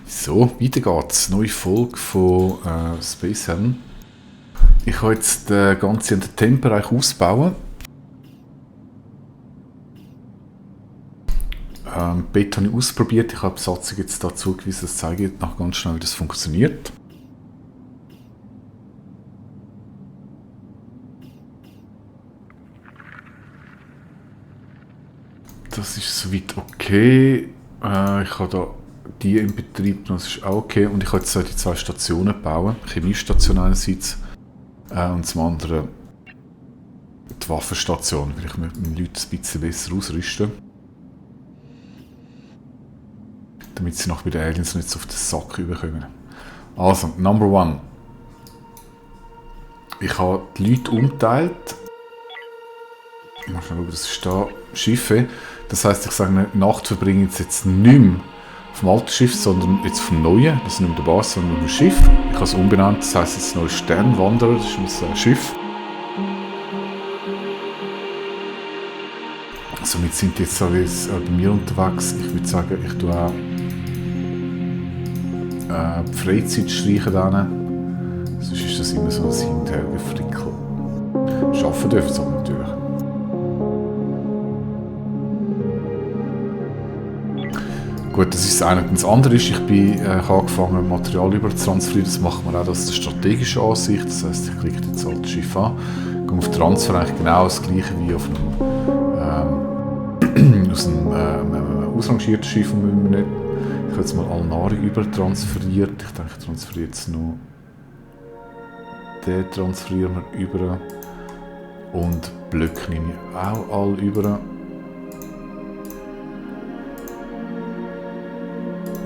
So, weiter geht's. Neue Folge von Space Heaven. Ich habe jetzt den ganzen Entertainment-Bereich ausbauen. Beta habe ich ausprobiert. Ich habe die Besatzung jetzt dazu gewiesen, das zeige ich noch ganz schnell, wie das funktioniert. Das ist soweit okay. Ich habe da die in Betrieb, das ist auch okay. Und ich habe jetzt die zwei Stationen bauen. Chemiestation einerseits und zum anderen die Waffenstation, weil ich mit den Leuten ein bisschen besser ausrüsten. Damit sie noch bei den Aliens nicht so auf den Sack rüberkommen. Also, Number One. Ich habe die Leute umgeteilt. Mal schauen, das ist da. Schiffe. Das heisst, ich sage, die Nacht verbringen jetzt nicht mehr auf dem alten Schiff, sondern jetzt auf dem neuen. Das ist nicht mehr der Basis, sondern auf dem Schiff. Ich habe es umbenannt, das heisst jetzt neues Sternwanderer, das ist ein Schiff. Somit sind die jetzt alle bei mir unterwegs. Ich würde sagen, ich tue auch die Freizeit streichen denen. Sonst ist das immer so ein Hin- und Hergefrickel. Arbeiten dürfen sie aber natürlich. Gut, das ist das eine. Und das andere ist, ich habe angefangen, Material über zu transferieren. Das macht man auch aus der strategischen Ansicht. Das heisst, ich klicke das alte Schiff an, gehe auf Transfer, eigentlich genau das gleiche wie auf einem, aus einem ausrangierten Schiff. Und ich habe jetzt mal alle Nahrung über transferiert. Ich denke, ich transferiere jetzt noch den transferieren wir über. Und Blöcke nehme ich auch alle über.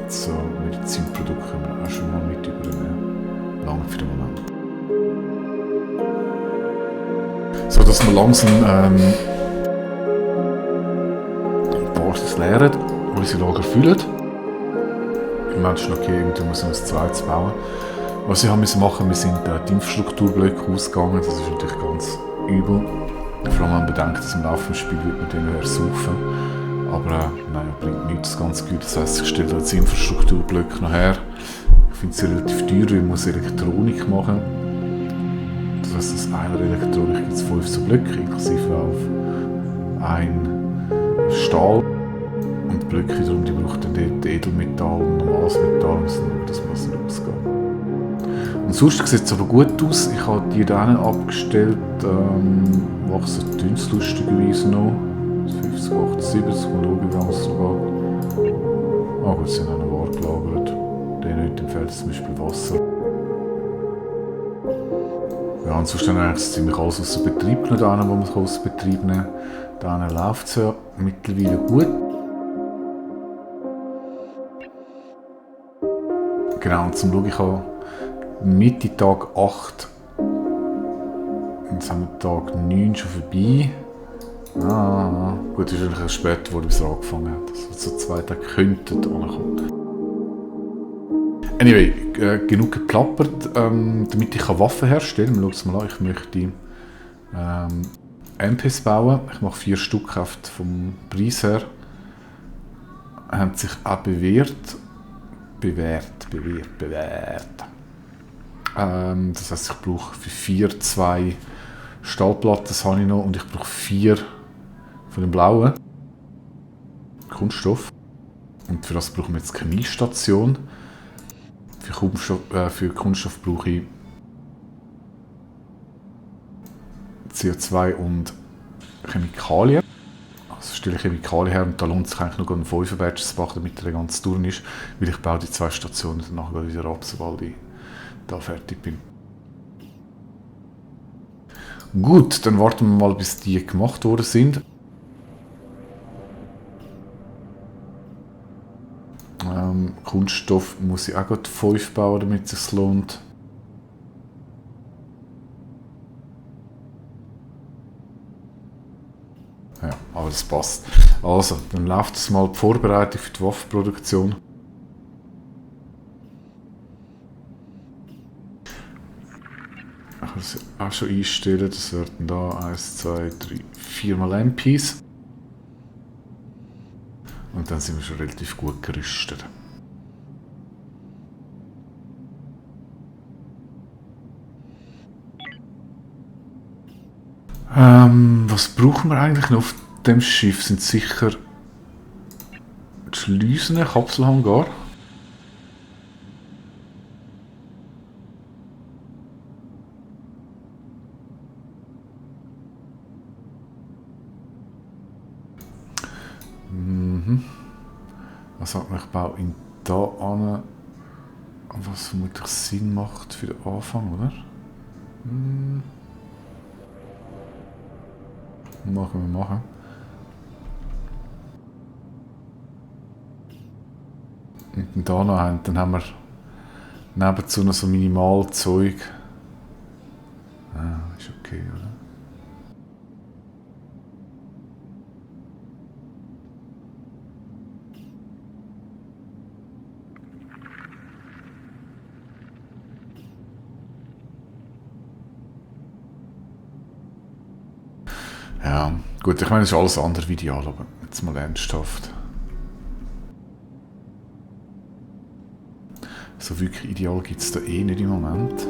So, Medizinprodukte können wir auch schon mal mit übernehmen. Lange für den Moment. So, dass wir langsam die Basis leeren, unsere Lager füllen. Im Moment ist okay, irgendwie muss man ein zweites bauen. Was wir haben machen, wir sind die Infrastrukturblöcke ausgegangen, das ist natürlich ganz übel. Vor allem, wenn man bedenkt, dass im Laufe des Spiels wird man den ersaufen. Aber nein, bringt nichts, das ganz gut. Das heisst, ich stelle jetzt Infrastrukturblöcke noch her. Ich finde es relativ teuer, weil man muss Elektronik machen. Das heisst, aus einer Elektronik gibt es 5 so Blöcke, inklusive auf ein Stahl. Und die Blöcke wiederum, die brauchen dann dort Edelmetall und normales Metall, das muss nicht ausgehen. Und sonst sieht es aber gut aus. Ich habe die da abgestellt, wachsen dünns lustigerweise noch. 50, 80, 70, mal schauen, wie lange es so geht. Ah gut, sie sind auch noch warm gelagert. Den nicht empfiehlt zum Beispiel Wasser. Ja, und sonst dann eigentlich ziemlich alles aus dem Betrieb genommen, da wo man es aus dem Betrieb nehmen kann. Da läuft es ja mittlerweile gut. Genau, und zum Schauen, ich habe Mitte Tag 8. Jetzt haben wir Tag 9 schon vorbei. Gut, das ist eigentlich später, wo es angefangen hat. Also so 2 Tage könnten ankommen. Anyway, genug geplappert, damit ich Waffen herstellen kann. Schauen wir mal an, ich möchte MPs bauen. Ich mache 4 Stück vom Preis her. Haben sich auch bewährt. Das heisst, ich brauche für 4 2 Stahlplatten, das habe ich noch, und ich brauche 4 von dem blauen Kunststoff. Und für das brauchen wir jetzt eine Chemiestation. Für Kunststoff brauche ich CO2 und Chemikalien. Also stelle ich Chemikalien her und da lohnt es sich eigentlich noch einen 5er-Batch zu machen, damit der ganz durch ist, weil ich baue die 2 Stationen und danach wieder ab, sobald ich da fertig bin. Gut, dann warten wir mal, bis die gemacht worden sind. Kunststoff muss ich auch gerade 5 bauen, damit es sich lohnt. Ja, aber das passt. Also, dann läuft es mal die Vorbereitung für die Waffenproduktion. Ich kann es auch schon einstellen, das werden da 1, 2, 3, 4 mal MPs. Und dann sind wir schon relativ gut gerüstet. Was brauchen wir eigentlich noch auf dem Schiff? Sind sicher die Schleusen, Kapselhangar. Was sagt man, ich baue ihn da an, was vermutlich Sinn macht für den Anfang, oder? Machen. Und da noch, dann haben wir nebenzu noch so Minimalzeug. Ist okay, oder? Ja, gut, ich meine, das ist alles andere wie ideal, aber jetzt mal ernsthaft. So wirklich ideal gibt es da eh nicht im Moment.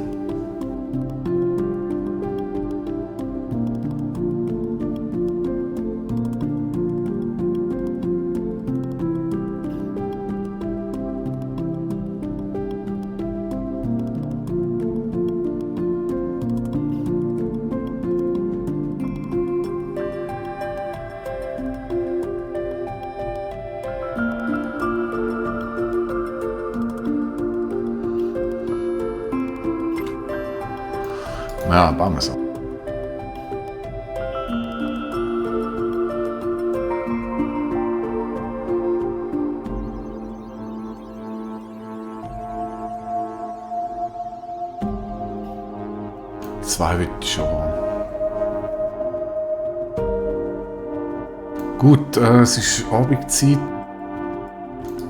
Ja, bauen wir so. Zwei wird schon. Gut, es ist Abendzeit.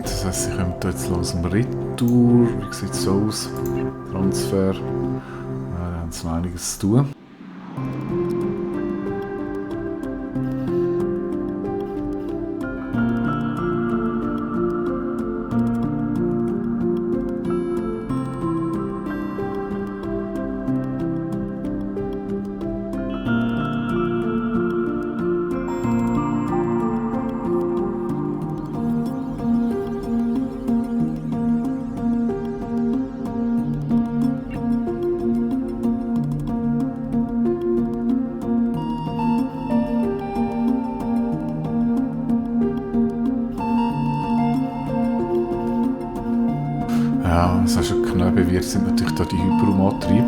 Das heisst, sie kommen da jetzt langsam Retour. Wie sieht es so aus? Transfer. Da haben sie noch einiges zu tun. Ja, das hast du genau bewirkt, sind natürlich da die Hyperraumantriebe.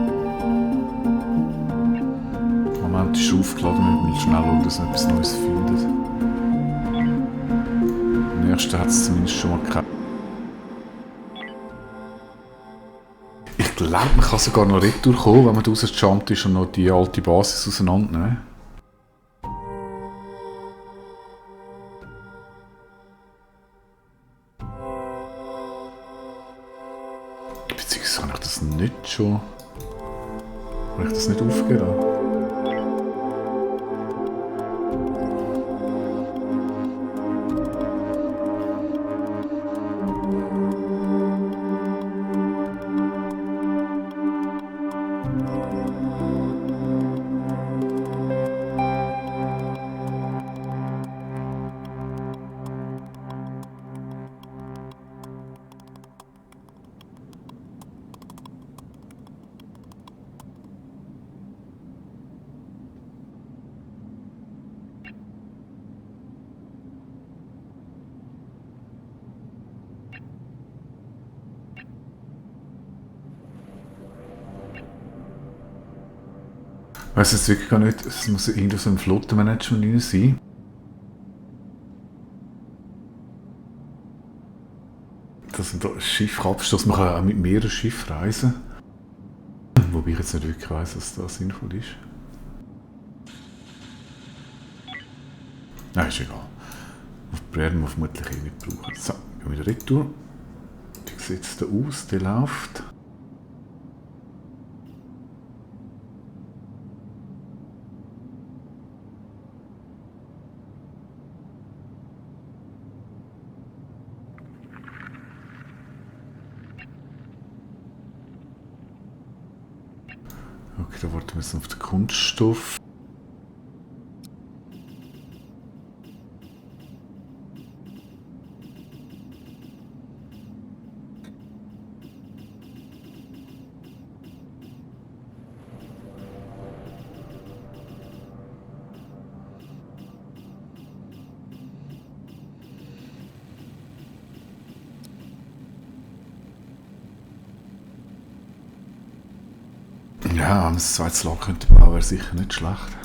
Im Moment ist er aufgeladen, wir müssen schnell schauen, dass wir etwas Neues finden. Am nächsten hat es zumindest schon mal keine. Ich glaube, man kann sogar noch retour kommen, wenn man da rausgejumpt ist und noch die alte Basis auseinandernehmen. Beziehungsweise kann ich das nicht schon. Kann ich das nicht aufgeben? Ich weiss jetzt wirklich gar nicht, es muss irgendwo so ein Flottenmanagement drin sein. Dass man da ein Schiff abstößt, man kann auch mit mehreren Schiffen reisen. Wobei ich jetzt nicht wirklich weiss, was da sinnvoll ist. Nein, ist egal. Werden wir vermutlich eh nicht brauchen. So, gehen wir wieder retour. Wie sieht es da aus? Der läuft. Okay, da warten wir jetzt auf den Kunststoff. Ja, wenn man ein zweites Lager könnte bauen, wäre sicher nicht schlecht.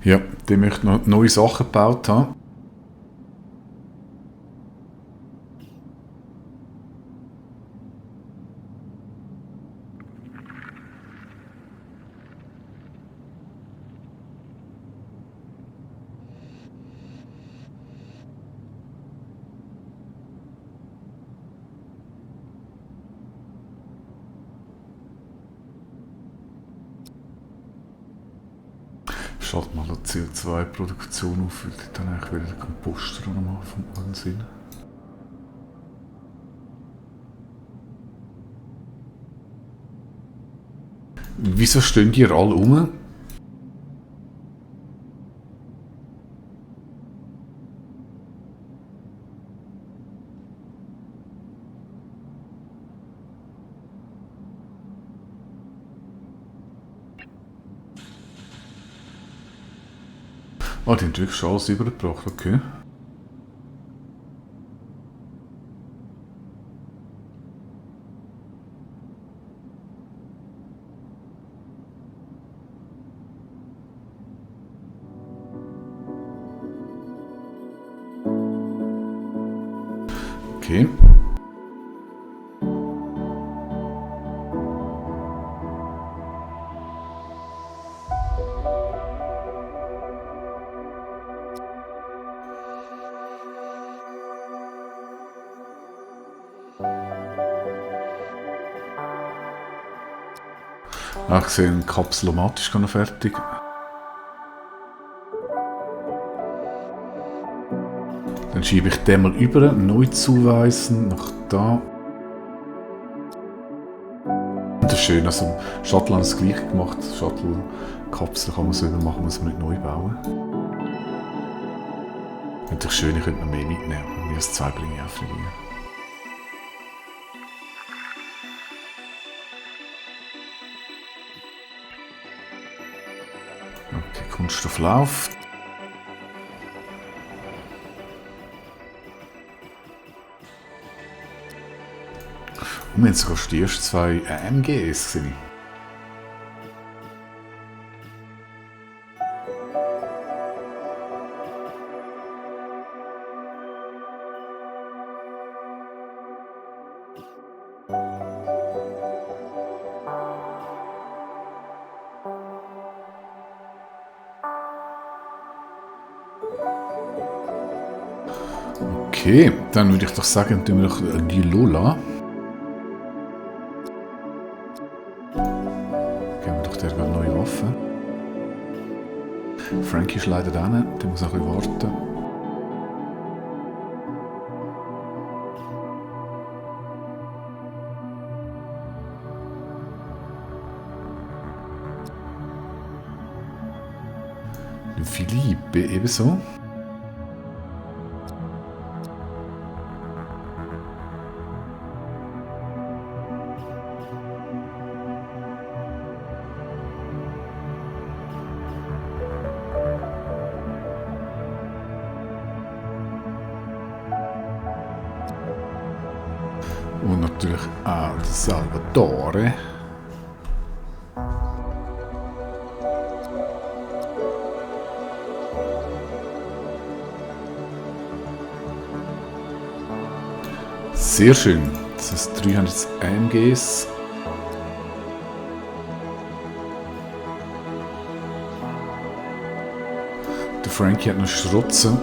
Ja, die möchte noch neue Sachen gebaut haben. Schaut mal die CO2-Produktion auf, weil dann eigentlich wieder der Komposter nochmal vom Sinn. Wieso stehen die alle rum? Ah, die haben wirklich schon alles übergebracht, okay. Okay. Ich sehe, ein Kapselomat ist noch fertig. Dann schiebe ich den mal über, neu zuweisen, nach da. Das ist schön, also Shuttle haben es gleich gemacht. Shuttle-Kapsel kann man selber machen, muss man nicht neu bauen. Natürlich schön, ich könnte noch mehr mitnehmen, mir das 2 bringe ich auch fliegen. Okay, Kunststoff läuft. Und wir haben sogar die ersten 2 AMGs gesehen. Okay, dann würde ich doch sagen, tun wir doch die Lola. Geben wir doch der eine neue Waffe. Frankie ist leider da nicht, der muss auch ein bisschen warten. Philippe ebenso. Und natürlich auch Salvatore. Sehr schön. Das heißt 300 AMGs. Der Frankie hat noch Schrutzen.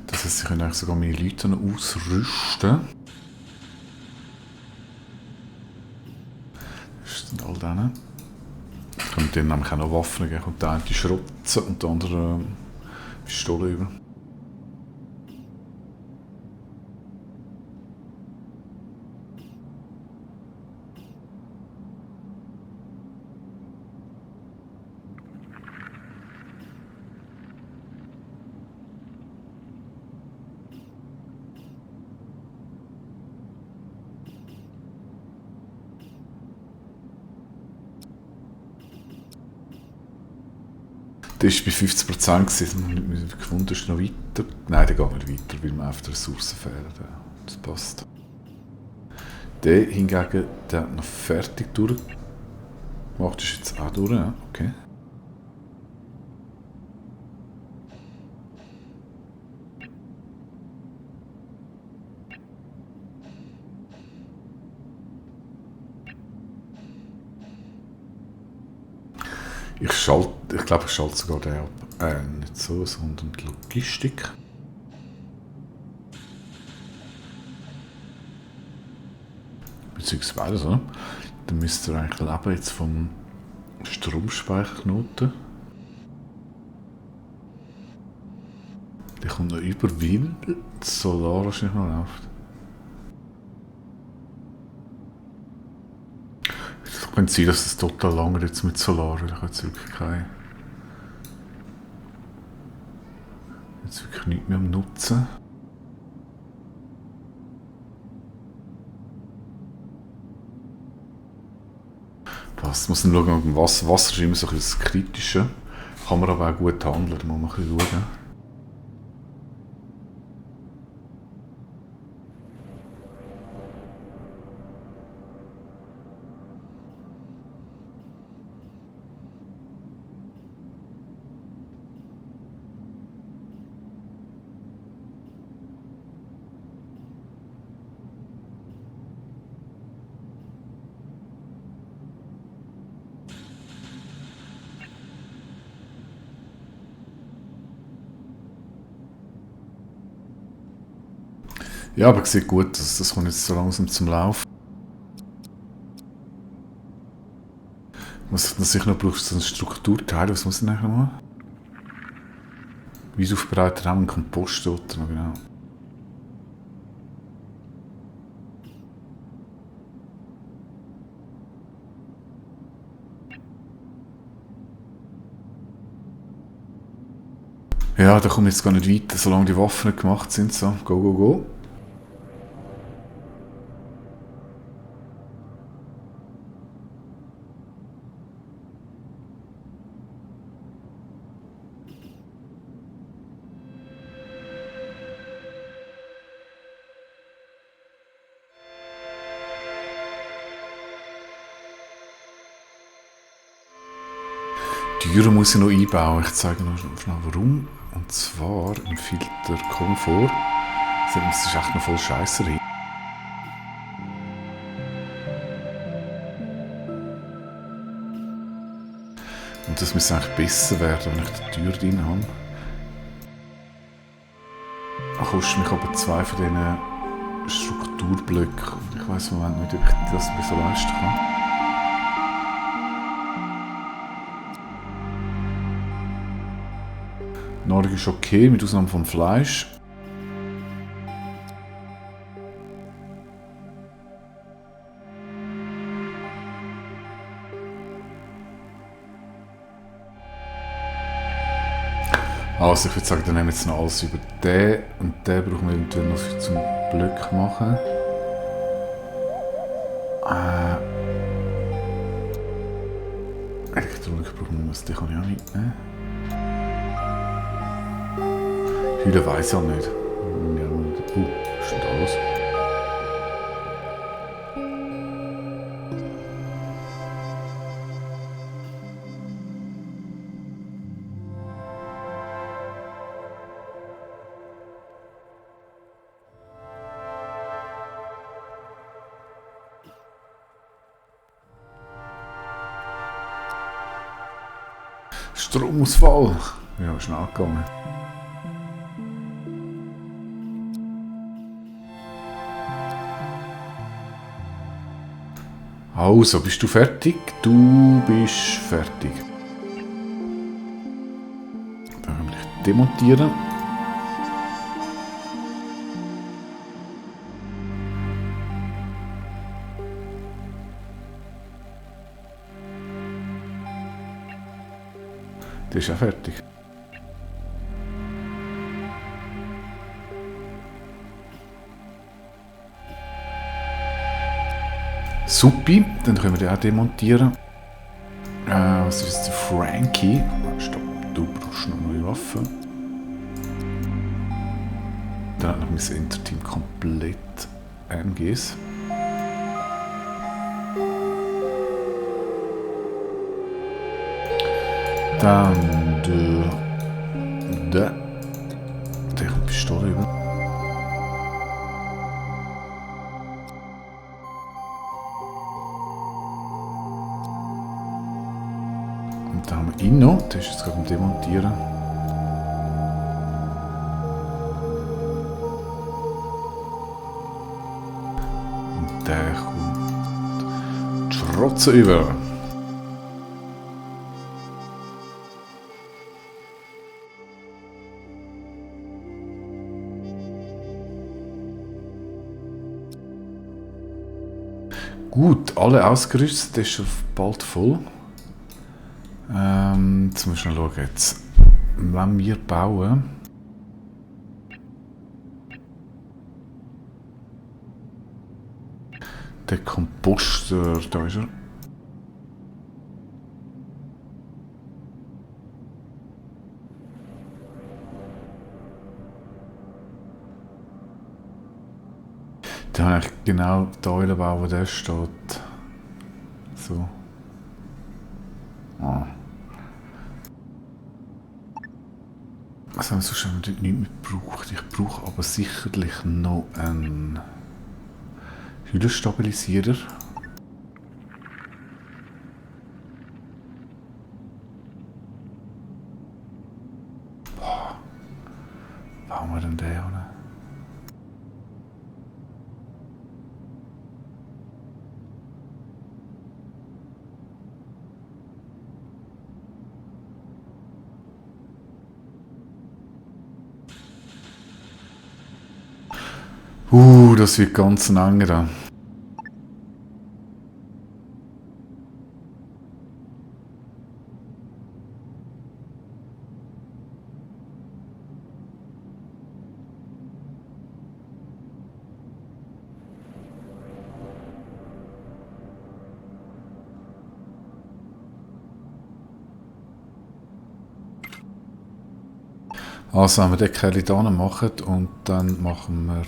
Das heißt, ich kann eigentlich sogar meine Leute noch ausrüsten. Das sind all denen. Ich kann denen nämlich auch noch Waffen geben. Und der eine Schrotzen und der andere Pistole über. Der war bei 50% gewesen. Ich habe nicht gefunden, ist noch weiter. Nein, der geht nicht weiter, weil mir einfach die Ressourcen fehlen. Das passt. Der hingegen, der hat noch fertig durchgemacht. Ist jetzt auch durch, ja? Okay. Ich glaube, ich schalte sogar den ab. Nicht so, sondern die Logistik. Beziehungsweise, oder? Dann müsste er eigentlich leben jetzt vom Stromspeicherknoten. Der kommt noch über, weil das Solar wahrscheinlich noch läuft. Es könnte sein, dass es total lange jetzt mit Solar wird. Ich habe jetzt wirklich nichts mehr am Nutzen. Was muss man schauen, Wasser ist immer so ein bisschen das Kritische. Kann man aber auch gut handeln, da muss man ein bisschen schauen. Ja, aber sieht gut, das kommt jetzt so langsam zum Laufen. Was natürlich noch brauchst, so ein Strukturteil, was muss ich nachher noch machen? Wie aufbereitet haben wir einen Kompost dort noch, genau. Ja, da komme ich jetzt gar nicht weiter, solange die Waffen nicht gemacht sind. So, go, go, go. Türen muss ich noch einbauen. Ich zeige noch schnell warum. Und zwar im Filter Komfort. Das ist echt noch voll Scheiße rein. Und das müsste eigentlich besser werden, wenn ich die Tür drin habe. Da kostet mich aber 2 von diesen Strukturblöcken. Ich weiss im Moment nicht, ob ich das mir so leisten kann. Nahrung ist okay, mit Ausnahme von Fleisch. Also ich würde sagen, dann nehmen wir jetzt noch alles über den und den brauchen wir eventuell noch zum Blöcke machen. Elektronik brauchen wir was, den kann ich auch mitnehmen. Hülle weiss ich auch nicht. Ja, stimmt alles. Stromausfall. Ja, schnell gegangen. Also, bist du fertig? Du bist fertig. Dann können wir dich demontieren. Der ist auch fertig. Supi, dann können wir den auch demontieren. Was ist jetzt der Frankie? Stopp, du brauchst noch neue Waffen. Dann hat noch mein Enterteam komplett MGs. Dann der kommt Pistole über. Und da haben wir ihn noch, der ist jetzt gerade am Demontieren. Und der kommt Schrotzen über. Gut, alle ausgerüstet, das ist schon bald voll. Jetzt müssen wir schauen, jetzt, wenn wir bauen. Der Komposter, da ist er. Da habe ich genau den Eulenbau, wo der steht. So. Ah. Also sonst haben wir dort nichts mehr gebraucht. Ich brauche aber sicherlich noch einen Hüllenstabilisierer. Boah. Wo haben wir denn den hin? Das wird ganz eng da. Also, wenn wir den Kerl da machen und dann machen wir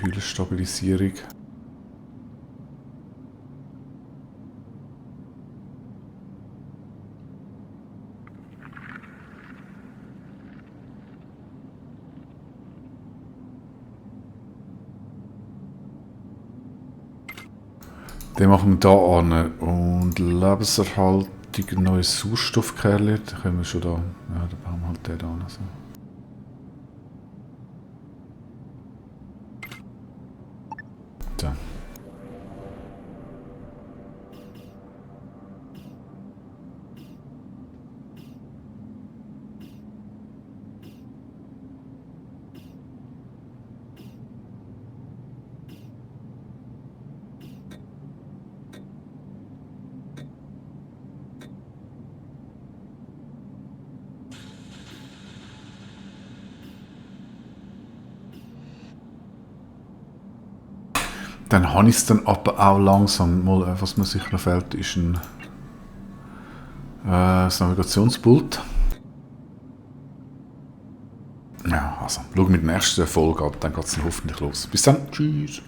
Hüllenstabilisierung. Den machen wir da an und Lebenserhaltung, neues Sauerstoffkerl, da können wir schon da, ja, da bauen wir halt den da an. Also. Da. Dann habe ich es dann aber auch langsam. Mal, was mir sicher noch fehlt, ist ein das Navigationspult. Ja, also, schau mit der nächsten Folge ab, dann geht es dann hoffentlich los. Bis dann, tschüss.